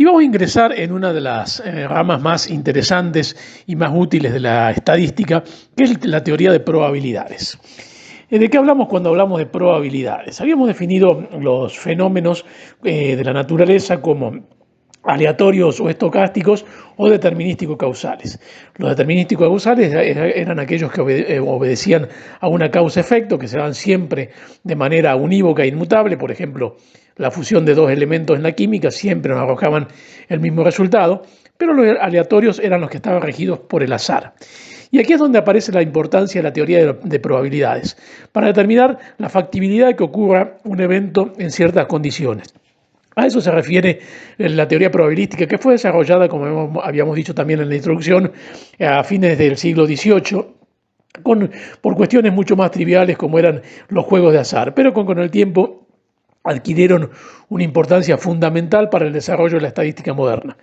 Y vamos a ingresar en una de las ramas más interesantes y más útiles de la estadística, que es la teoría de probabilidades. ¿De qué hablamos cuando hablamos de probabilidades? Habíamos definido los fenómenos de la naturaleza como aleatorios o estocásticos o determinísticos causales. Los determinísticos causales eran aquellos que obedecían a una causa-efecto, que se dan siempre de manera unívoca e inmutable. Por ejemplo, la fusión de dos elementos en la química siempre nos arrojaban el mismo resultado, pero los aleatorios eran los que estaban regidos por el azar. Y aquí es donde aparece la importancia de la teoría de probabilidades, para determinar la factibilidad de que ocurra un evento en ciertas condiciones. A eso se refiere la teoría probabilística, que fue desarrollada, como habíamos dicho también en la introducción, a fines del siglo XVIII, por cuestiones mucho más triviales como eran los juegos de azar, pero con el tiempo adquirieron una importancia fundamental para el desarrollo de la estadística moderna.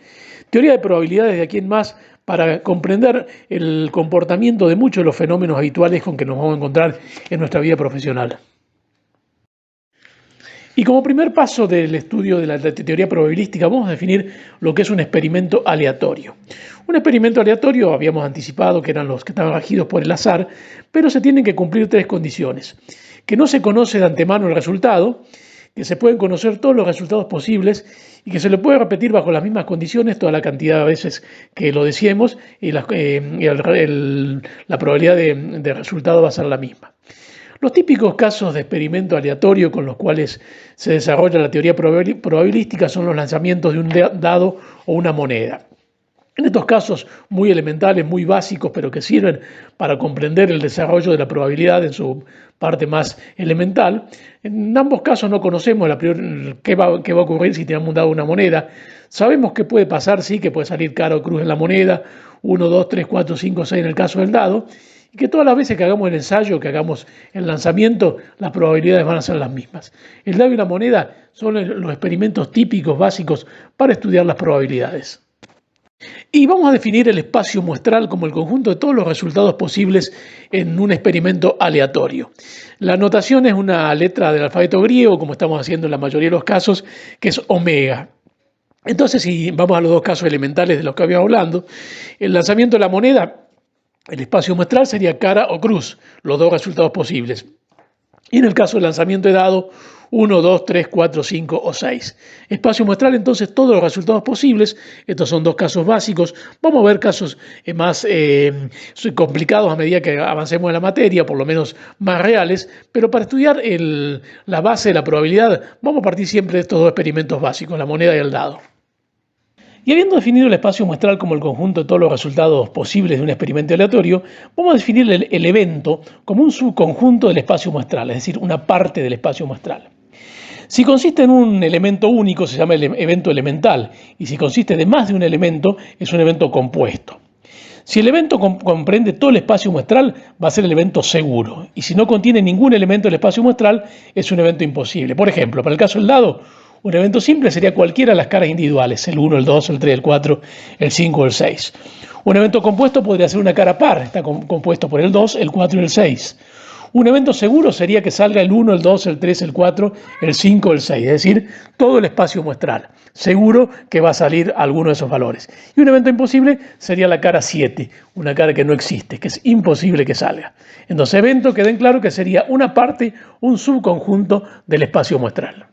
Teoría de probabilidades de aquí en más para comprender el comportamiento de muchos de los fenómenos habituales con que nos vamos a encontrar en nuestra vida profesional. Y como primer paso del estudio de la teoría probabilística, vamos a definir lo que es un experimento aleatorio. Un experimento aleatorio, habíamos anticipado que eran los que estaban regidos por el azar, pero se tienen que cumplir tres condiciones: que no se conoce de antemano el resultado, que se pueden conocer todos los resultados posibles y que se le puede repetir bajo las mismas condiciones toda la cantidad de veces que lo deseemos y la probabilidad de resultado va a ser la misma. Los típicos casos de experimento aleatorio con los cuales se desarrolla la teoría probabilística son los lanzamientos de un dado o una moneda. En estos casos muy elementales, muy básicos, pero que sirven para comprender el desarrollo de la probabilidad en su parte más elemental, en ambos casos no conocemos qué va a ocurrir si tenemos un dado o una moneda. Sabemos qué puede pasar, sí, que puede salir cara o cruz en la moneda, 1, 2, 3, 4, 5, 6 en el caso del dado, y que todas las veces que hagamos el ensayo, que hagamos el lanzamiento, las probabilidades van a ser las mismas. El dado y la moneda son los experimentos típicos, básicos, para estudiar las probabilidades. Y vamos a definir el espacio muestral como el conjunto de todos los resultados posibles en un experimento aleatorio. La notación es una letra del alfabeto griego, como estamos haciendo en la mayoría de los casos, que es omega. Entonces, si vamos a los dos casos elementales de los que habíamos hablando, el lanzamiento de la moneda, el espacio muestral sería cara o cruz, los dos resultados posibles. Y en el caso del lanzamiento de dado, 1, 2, 3, 4, 5 o 6. Espacio muestral, entonces, todos los resultados posibles. Estos son dos casos básicos. Vamos a ver casos más complicados a medida que avancemos en la materia, por lo menos más reales. Pero para estudiar la base de la probabilidad, vamos a partir siempre de estos dos experimentos básicos, la moneda y el dado. Y habiendo definido el espacio muestral como el conjunto de todos los resultados posibles de un experimento aleatorio, vamos a definir el evento como un subconjunto del espacio muestral, es decir, una parte del espacio muestral. Si consiste en un elemento único, se llama el evento elemental, y si consiste de más de un elemento, es un evento compuesto. Si el evento comprende todo el espacio muestral, va a ser el evento seguro, y si no contiene ningún elemento del espacio muestral, es un evento imposible. Por ejemplo, para el caso del dado, un evento simple sería cualquiera de las caras individuales, el 1, el 2, el 3, el 4, el 5 o el 6. Un evento compuesto podría ser una cara par, está compuesto por el 2, el 4 y el 6. Un evento seguro sería que salga el 1, el 2, el 3, el 4, el 5 o el 6, es decir, todo el espacio muestral. Seguro que va a salir alguno de esos valores. Y un evento imposible sería la cara 7, una cara que no existe, que es imposible que salga. Entonces, evento, queden claro que sería una parte, un subconjunto del espacio muestral.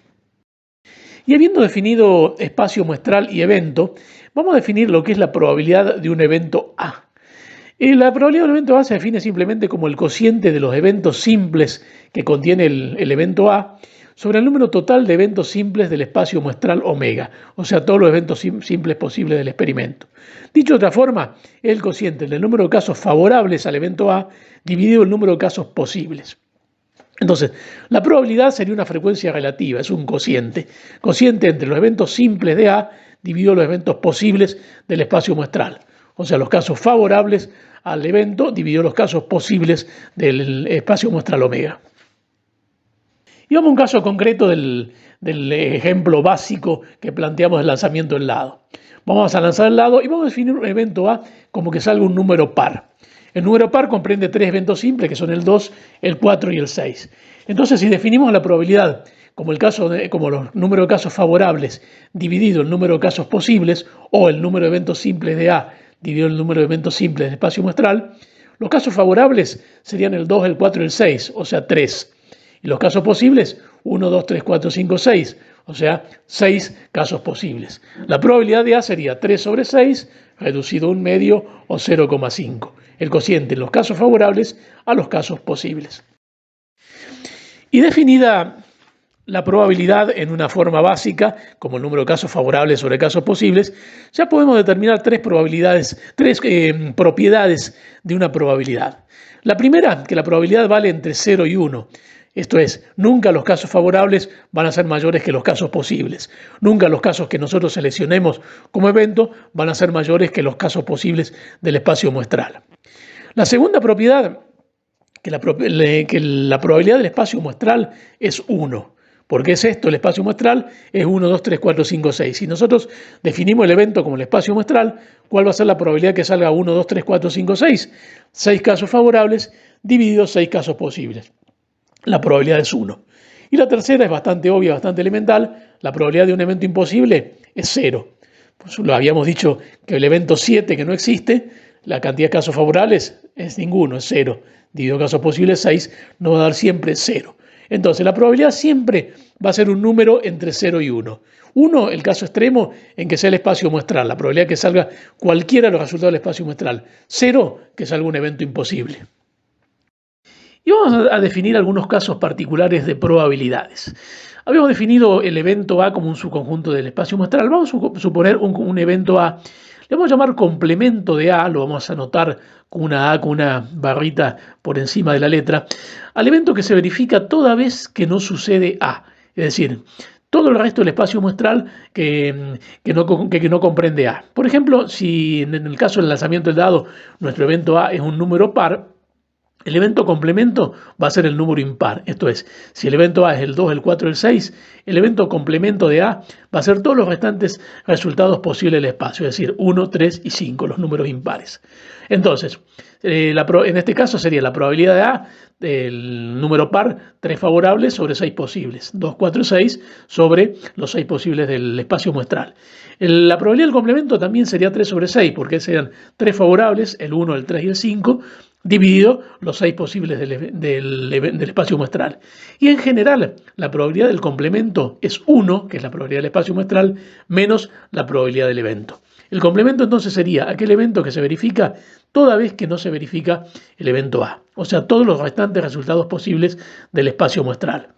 Y habiendo definido espacio muestral y evento, vamos a definir lo que es la probabilidad de un evento A. La probabilidad de un evento A se define simplemente como el cociente de los eventos simples que contiene el evento A sobre el número total de eventos simples del espacio muestral omega, o sea, todos los eventos simples posibles del experimento. Dicho de otra forma, es el cociente del número de casos favorables al evento A dividido el número de casos posibles. Entonces, la probabilidad sería una frecuencia relativa, es un cociente entre los eventos simples de A dividido los eventos posibles del espacio muestral. O sea, los casos favorables al evento dividido los casos posibles del espacio muestral omega. Y vamos a un caso concreto del ejemplo básico que planteamos del lanzamiento del dado. Vamos a lanzar el dado y vamos a definir un evento A como que salga un número par. El número par comprende tres eventos simples que son el 2, el 4 y el 6. Entonces, si definimos la probabilidad como los números de casos favorables dividido el número de casos posibles, o el número de eventos simples de A dividido el número de eventos simples del espacio muestral, los casos favorables serían el 2, el 4 y el 6, o sea 3. Y los casos posibles, 1, 2, 3, 4, 5, 6, o sea 6 casos posibles. La probabilidad de A sería 3 sobre 6, reducido a un medio, o 0,5. El cociente en los casos favorables a los casos posibles. Y definida la probabilidad en una forma básica, como el número de casos favorables sobre casos posibles, ya podemos determinar tres propiedades de una probabilidad. La primera, que la probabilidad vale entre 0 y 1. Esto es, nunca los casos favorables van a ser mayores que los casos posibles. Nunca los casos que nosotros seleccionemos como evento van a ser mayores que los casos posibles del espacio muestral. La segunda propiedad, que la probabilidad del espacio muestral es 1. ¿Por qué es esto? El espacio muestral es 1, 2, 3, 4, 5, 6. Si nosotros definimos el evento como el espacio muestral, ¿cuál va a ser la probabilidad que salga 1, 2, 3, 4, 5, 6? 6 casos favorables divididos 6 casos posibles. La probabilidad es 1. Y la tercera es bastante obvia, bastante elemental. La probabilidad de un evento imposible es 0. Pues lo habíamos dicho que el evento 7 que no existe, la cantidad de casos favorables es ninguno, es 0. Dividido casos posibles 6, nos va a dar siempre 0. Entonces, la probabilidad siempre va a ser un número entre 0 y 1. 1, el caso extremo en que sea el espacio muestral, la probabilidad que salga cualquiera de los resultados del espacio muestral. 0, que salga un evento imposible. Y vamos a definir algunos casos particulares de probabilidades. Habíamos definido el evento A como un subconjunto del espacio muestral. Vamos a suponer un evento A. Le vamos a llamar complemento de A, lo vamos a anotar con una A, con una barrita por encima de la letra, al evento que se verifica toda vez que no sucede A. Es decir, todo el resto del espacio muestral que no comprende A. Por ejemplo, si en el caso del lanzamiento del dado nuestro evento A es un número par, el evento complemento va a ser el número impar. Esto es, si el evento A es el 2, el 4, el 6, el evento complemento de A va a ser todos los restantes resultados posibles del espacio, es decir, 1, 3 y 5, los números impares. Entonces, en este caso sería la probabilidad de A, el número par, 3 favorables sobre 6 posibles, 2, 4, 6 sobre los 6 posibles del espacio muestral. La probabilidad del complemento también sería 3 sobre 6, porque serían 3 favorables, el 1, el 3 y el 5, dividido los 6 posibles del espacio muestral. Y en general, la probabilidad del complemento es 1, que es la probabilidad del espacio muestral, menos la probabilidad del evento. El complemento entonces sería aquel evento que se verifica toda vez que no se verifica el evento A, o sea, todos los restantes resultados posibles del espacio muestral.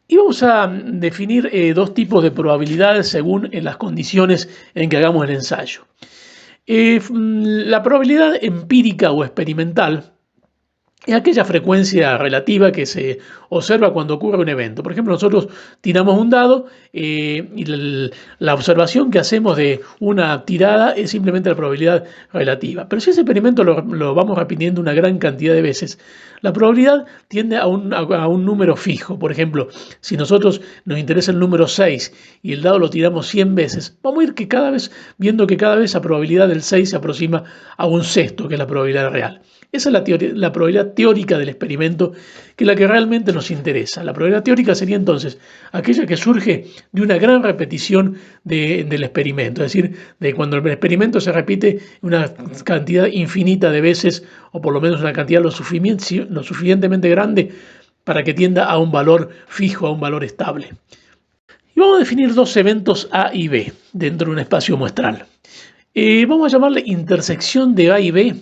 Y vamos a definir dos tipos de probabilidades según las condiciones en que hagamos el ensayo. La probabilidad empírica o experimental es aquella frecuencia relativa que se observa cuando ocurre un evento. Por ejemplo, nosotros tiramos un dado y la observación que hacemos de una tirada es simplemente la probabilidad relativa. Pero si ese experimento lo vamos repitiendo una gran cantidad de veces, la probabilidad tiende a un número fijo. Por ejemplo, si nosotros nos interesa el número 6 y el dado lo tiramos 100 veces, vamos a ir viendo que cada vez la probabilidad del 6 se aproxima a un sexto, que es la probabilidad real. Esa es la probabilidad teórica del experimento, que es la que realmente nos interesa. La probabilidad teórica sería entonces aquella que surge de una gran repetición del experimento, es decir, de cuando el experimento se repite una cantidad infinita de veces, o por lo menos una cantidad lo suficientemente grande para que tienda a un valor fijo, a un valor estable. Y vamos a definir dos eventos A y B dentro de un espacio muestral. Vamos a llamarle intersección de A y B.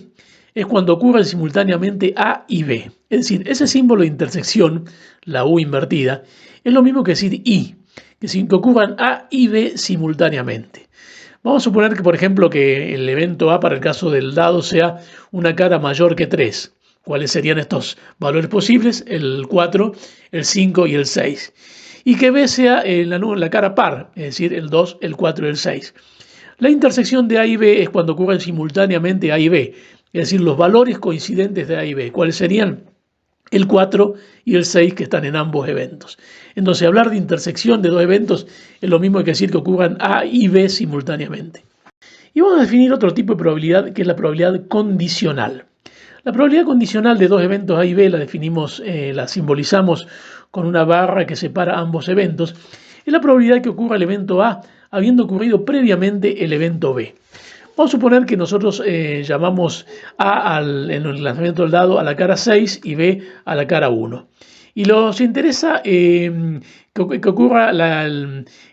Es cuando ocurren simultáneamente A y B. Es decir, ese símbolo de intersección, la U invertida, es lo mismo que decir I, que ocurran A y B simultáneamente. Vamos a suponer que, por ejemplo, que el evento A para el caso del dado sea una cara mayor que 3. ¿Cuáles serían estos valores posibles? El 4, el 5 y el 6. Y que B sea la cara par, es decir, el 2, el 4 y el 6. La intersección de A y B es cuando ocurren simultáneamente A y B. Es decir, los valores coincidentes de A y B. ¿Cuáles serían? El 4 y el 6 que están en ambos eventos. Entonces, hablar de intersección de dos eventos es lo mismo que decir que ocurran A y B simultáneamente. Y vamos a definir otro tipo de probabilidad, que es la probabilidad condicional. La probabilidad condicional de dos eventos A y B la definimos, la simbolizamos con una barra que separa ambos eventos, es la probabilidad que ocurra el evento A habiendo ocurrido previamente el evento B. Vamos a suponer que nosotros llamamos A en el lanzamiento del dado a la cara 6 y B a la cara 1. Y nos interesa que ocurra la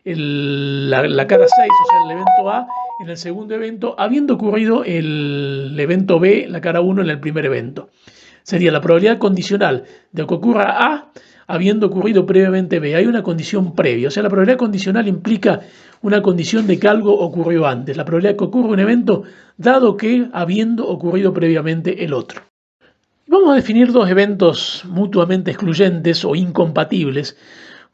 cara 6, o sea, el evento A, en el segundo evento, habiendo ocurrido el evento B, la cara 1, en el primer evento. Sería la probabilidad condicional de que ocurra A habiendo ocurrido previamente B. Hay una condición previa, o sea, la probabilidad condicional implica una condición de que algo ocurrió antes, la probabilidad de que ocurra un evento dado que habiendo ocurrido previamente el otro. Vamos a definir dos eventos mutuamente excluyentes o incompatibles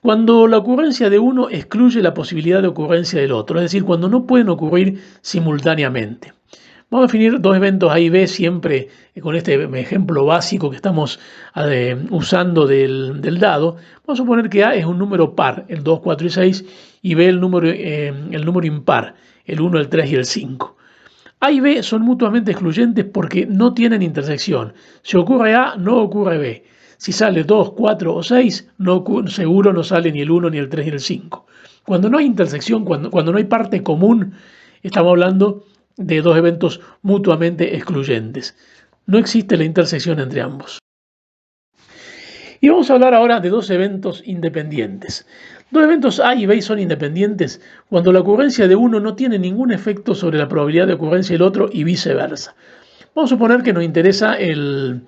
cuando la ocurrencia de uno excluye la posibilidad de ocurrencia del otro, es decir, cuando no pueden ocurrir simultáneamente. Vamos a definir dos eventos A y B siempre con este ejemplo básico que estamos usando del dado. Vamos a suponer que A es un número par, el 2, 4 y 6, y B el número impar, el 1, el 3 y el 5. A y B son mutuamente excluyentes porque no tienen intersección. Si ocurre A, no ocurre B. Si sale 2, 4 o 6, seguro no sale ni el 1, ni el 3, ni el 5. Cuando no hay intersección, cuando no hay parte común, estamos hablando de dos eventos mutuamente excluyentes. No existe la intersección entre ambos. Y vamos a hablar ahora de dos eventos independientes. Dos eventos A y B son independientes cuando la ocurrencia de uno no tiene ningún efecto sobre la probabilidad de ocurrencia del otro y viceversa. Vamos a suponer que nos interesa en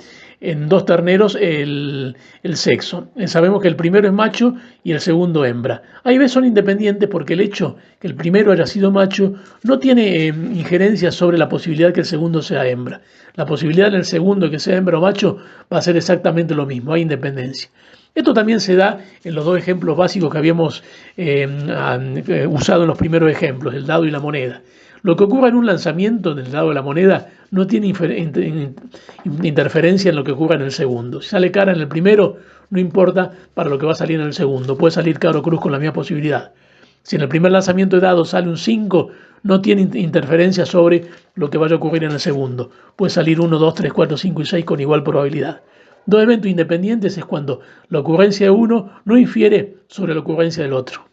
dos terneros el sexo. Sabemos que el primero es macho y el segundo hembra. A y B son independientes porque el hecho que el primero haya sido macho no tiene injerencia sobre la posibilidad que el segundo sea hembra. La posibilidad en el segundo que sea hembra o macho va a ser exactamente lo mismo, hay independencia. Esto también se da en los dos ejemplos básicos que habíamos usado en los primeros ejemplos, el dado y la moneda. Lo que ocurre en un lanzamiento del dado de la moneda no tiene interferencia en lo que ocurre en el segundo. Si sale cara en el primero, no importa para lo que va a salir en el segundo. Puede salir cara o cruz con la misma posibilidad. Si en el primer lanzamiento de dados sale un 5, no tiene interferencia sobre lo que vaya a ocurrir en el segundo. Puede salir 1, 2, 3, 4, 5 y 6 con igual probabilidad. Dos eventos independientes es cuando la ocurrencia de uno no infiere sobre la ocurrencia del otro.